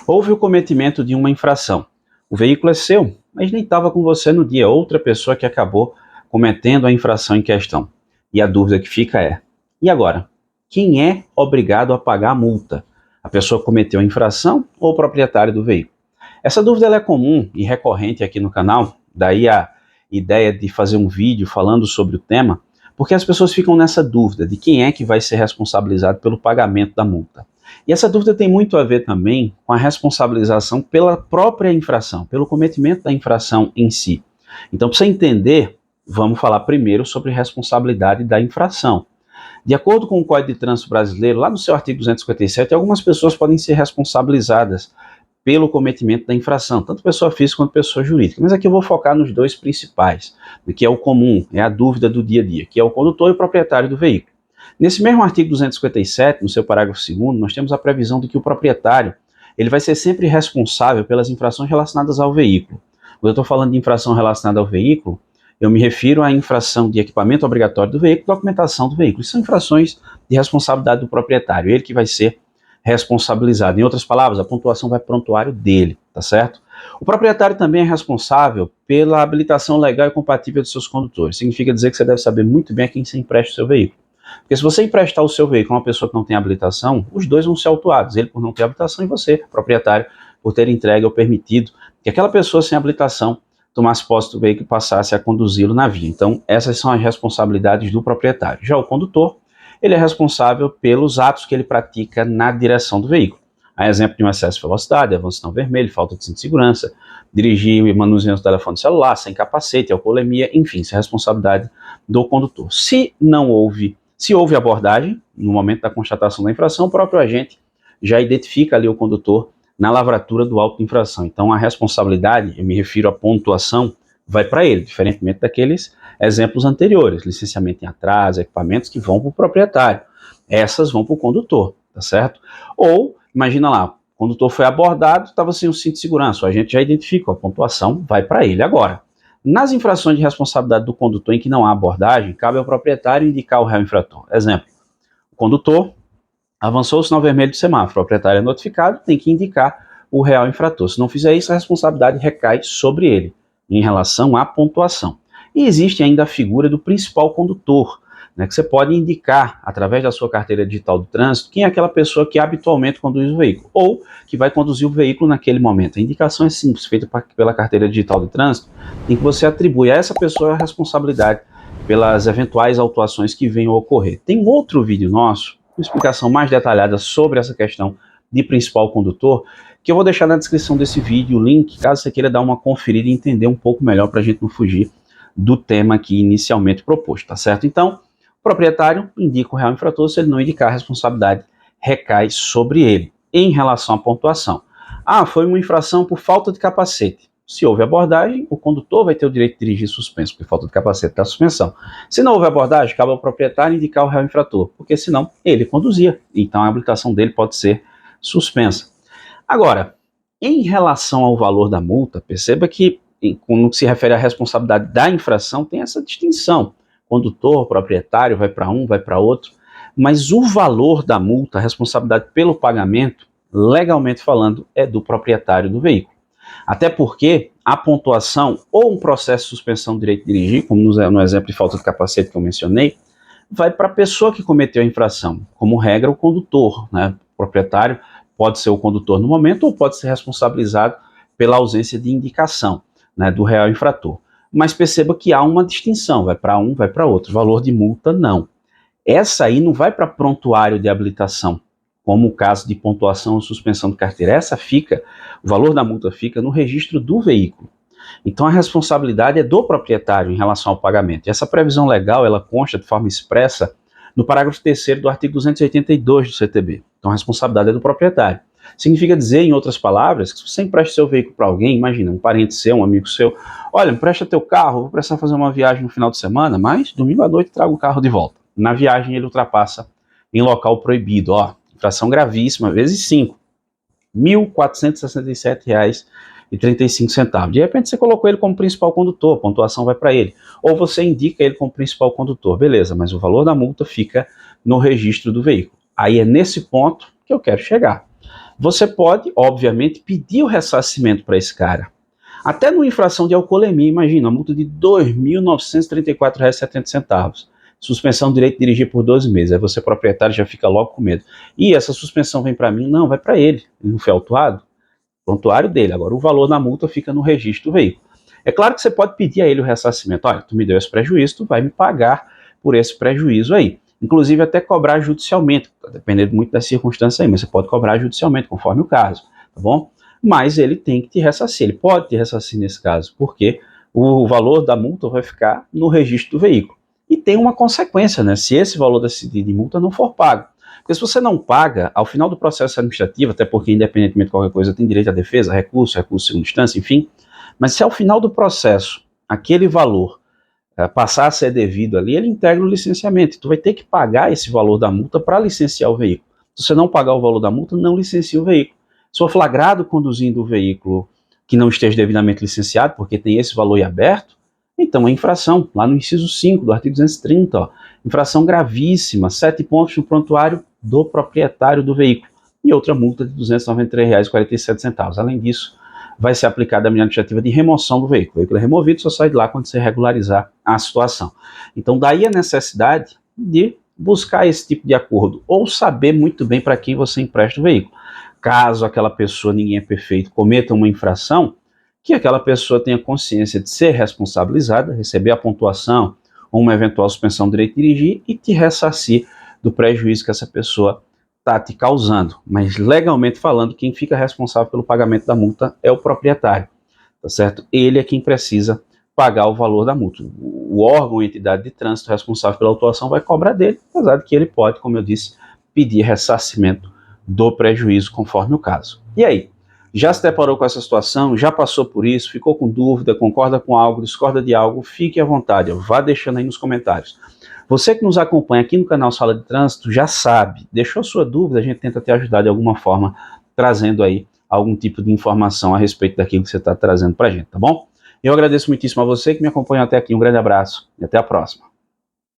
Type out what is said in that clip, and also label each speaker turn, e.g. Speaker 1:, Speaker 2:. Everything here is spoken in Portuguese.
Speaker 1: Houve o cometimento de uma infração. O veículo é seu, mas nem estava com você no dia. Outra pessoa que acabou cometendo a infração em questão. E a dúvida que fica é: e agora? Quem é obrigado a pagar a multa? A pessoa cometeu a infração ou o proprietário do veículo? Essa dúvida ela é comum e recorrente aqui no canal, daí a ideia de fazer um vídeo falando sobre o tema, porque as pessoas ficam nessa dúvida de quem é que vai ser responsabilizado pelo pagamento da multa. E essa dúvida tem muito a ver também com a responsabilização pela própria infração, pelo cometimento da infração em si. Então, para você entender, vamos falar primeiro sobre responsabilidade da infração. De acordo com o Código de Trânsito Brasileiro, lá no seu artigo 257, algumas pessoas podem ser responsabilizadas pelo cometimento da infração, tanto pessoa física quanto pessoa jurídica. Mas aqui eu vou focar nos dois principais, que é o comum, é a dúvida do dia a dia, que é o condutor e o proprietário do veículo. Nesse mesmo artigo 257, no seu parágrafo 2º, nós temos a previsão de que o proprietário ele vai ser sempre responsável pelas infrações relacionadas ao veículo. Quando eu estou falando de infração relacionada ao veículo, eu me refiro à infração de equipamento obrigatório do veículo, documentação do veículo. Isso são infrações de responsabilidade do proprietário, ele que vai ser responsabilizado. Em outras palavras, a pontuação vai para o prontuário dele, tá certo? O proprietário também é responsável pela habilitação legal e compatível dos seus condutores. Significa dizer que você deve saber muito bem a quem você empresta o seu veículo. Porque se você emprestar o seu veículo a uma pessoa que não tem habilitação, os dois vão ser autuados, ele por não ter habilitação e você, proprietário, por ter entregue ou permitido que aquela pessoa sem habilitação tomasse posse do veículo e passasse a conduzi-lo na via. Então, essas são as responsabilidades do proprietário. Já o condutor, ele é responsável pelos atos que ele pratica na direção do veículo. A exemplo de um excesso de velocidade, avanço sinal vermelho, falta de cinto de segurança, dirigir e manuseando o telefone celular, sem capacete, alcoolemia, enfim, isso é responsabilidade do condutor. Se houve abordagem, no momento da constatação da infração, o próprio agente já identifica ali o condutor na lavratura do auto de infração. Então a responsabilidade, eu me refiro à pontuação, vai para ele, diferentemente daqueles exemplos anteriores, licenciamento em atraso, equipamentos que vão para o proprietário, essas vão para o condutor, tá certo? Ou, imagina lá, o condutor foi abordado, estava sem o cinto de segurança, o agente já identifica, a pontuação vai para ele agora. Nas infrações de responsabilidade do condutor em que não há abordagem, cabe ao proprietário indicar o réu infrator. Exemplo, o condutor avançou o sinal vermelho do semáforo, o proprietário é notificado, tem que indicar o real infrator. Se não fizer isso, a responsabilidade recai sobre ele, em relação à pontuação. E existe ainda a figura do principal condutor, né, que você pode indicar, através da sua carteira digital do trânsito, quem é aquela pessoa que habitualmente conduz o veículo, ou que vai conduzir o veículo naquele momento. A indicação é simples, feita pela carteira digital do trânsito, em que você atribui a essa pessoa a responsabilidade pelas eventuais autuações que venham a ocorrer. Tem um outro vídeo nosso, uma explicação mais detalhada sobre essa questão de principal condutor, que eu vou deixar na descrição desse vídeo o link, caso você queira dar uma conferida e entender um pouco melhor para a gente não fugir do tema aqui inicialmente proposto, tá certo? Então, o proprietário indica o real infrator, se ele não indicar, a responsabilidade recai sobre ele. Em relação à pontuação, foi uma infração por falta de capacete. Se houve abordagem, o condutor vai ter o direito de dirigir suspenso, porque falta de capacete da suspensão. Se não houve abordagem, cabe ao proprietário indicar o réu infrator, porque senão ele conduzia, então a habilitação dele pode ser suspensa. Agora, em relação ao valor da multa, perceba que quando se refere à responsabilidade da infração, tem essa distinção. Condutor, proprietário, vai para um, vai para outro, mas o valor da multa, a responsabilidade pelo pagamento, legalmente falando, é do proprietário do veículo. Até porque a pontuação ou um processo de suspensão do direito de dirigir, como no exemplo de falta de capacete que eu mencionei, vai para a pessoa que cometeu a infração. Como regra, o condutor, né? O proprietário pode ser o condutor no momento ou pode ser responsabilizado pela ausência de indicação, né, do real infrator. Mas perceba que há uma distinção, vai para um, vai para outro. Valor de multa, não. Essa aí não vai para prontuário de habilitação, como o caso de pontuação ou suspensão de carteira. O valor da multa fica no registro do veículo. Então a responsabilidade é do proprietário em relação ao pagamento. E essa previsão legal, ela consta de forma expressa no parágrafo 3º do artigo 282 do CTB. Então a responsabilidade é do proprietário. Significa dizer, em outras palavras, que se você empresta seu veículo para alguém, imagina, um parente seu, um amigo seu, olha, empresta teu carro, vou precisar fazer uma viagem no final de semana, mas domingo à noite trago o carro de volta. Na viagem ele ultrapassa em local proibido, infração gravíssima, vezes 5, R$ 1.467,35. De repente você colocou ele como principal condutor, a pontuação vai para ele. Ou você indica ele como principal condutor, beleza, mas o valor da multa fica no registro do veículo. Aí é nesse ponto que eu quero chegar. você pode, obviamente, pedir o ressarcimento para esse cara. Até numa infração de alcoolemia, imagina, uma multa de R$ 2.934,70. Suspensão do direito de dirigir por 12 meses. Aí você, proprietário, já fica logo com medo. E essa suspensão vem para mim? Não, vai para ele. Ele não foi autuado? Prontuário dele. Agora, o valor da multa fica no registro do veículo. É claro que você pode pedir a ele o ressarcimento. Olha, tu me deu esse prejuízo, tu vai me pagar por esse prejuízo aí. Inclusive até cobrar judicialmente, dependendo muito da circunstância aí, mas você pode cobrar judicialmente, conforme o caso, tá bom? Mas ele tem que te ressarcir, ele pode te ressarcir nesse caso, porque o valor da multa vai ficar no registro do veículo. E tem uma consequência, né? Se esse valor de multa não for pago. Porque se você não paga, ao final do processo administrativo, até porque independentemente de qualquer coisa, tem direito à defesa, recurso de segunda instância, enfim, mas se ao final do processo aquele valor passar a ser devido ali, ele integra o licenciamento. Tu vai ter que pagar esse valor da multa para licenciar o veículo. Se você não pagar o valor da multa, não licencia o veículo. Se for flagrado conduzindo o veículo que não esteja devidamente licenciado, porque tem esse valor em aberto, então é infração, lá no inciso 5 do artigo 230, ó, infração gravíssima, 7 pontos no prontuário do proprietário do veículo e outra multa de R$ 293,47. Além disso, vai ser aplicada a medida administrativa de remoção do veículo. O veículo é removido, só sai de lá quando você regularizar a situação. Então, daí a necessidade de buscar esse tipo de acordo, ou saber muito bem para quem você empresta o veículo. Caso aquela pessoa, ninguém é perfeito, cometa uma infração, que aquela pessoa tenha consciência de ser responsabilizada, receber a pontuação ou uma eventual suspensão do direito de dirigir e te ressarcir do prejuízo que essa pessoa está te causando. Mas legalmente falando, quem fica responsável pelo pagamento da multa é o proprietário, tá certo? Ele é quem precisa pagar o valor da multa. O órgão ou entidade de trânsito responsável pela autuação vai cobrar dele, apesar de que ele pode, como eu disse, pedir ressarcimento do prejuízo conforme o caso. E aí? Já se deparou com essa situação? Já passou por isso? Ficou com dúvida? Concorda com algo? Discorda de algo? Fique à vontade, vá deixando aí nos comentários. Você que nos acompanha aqui no canal Sala de Trânsito já sabe, deixou sua dúvida, a gente tenta te ajudar de alguma forma, trazendo aí algum tipo de informação a respeito daquilo que você está trazendo para a gente, tá bom? Eu agradeço muitíssimo a você que me acompanhou até aqui, um grande abraço e até a próxima.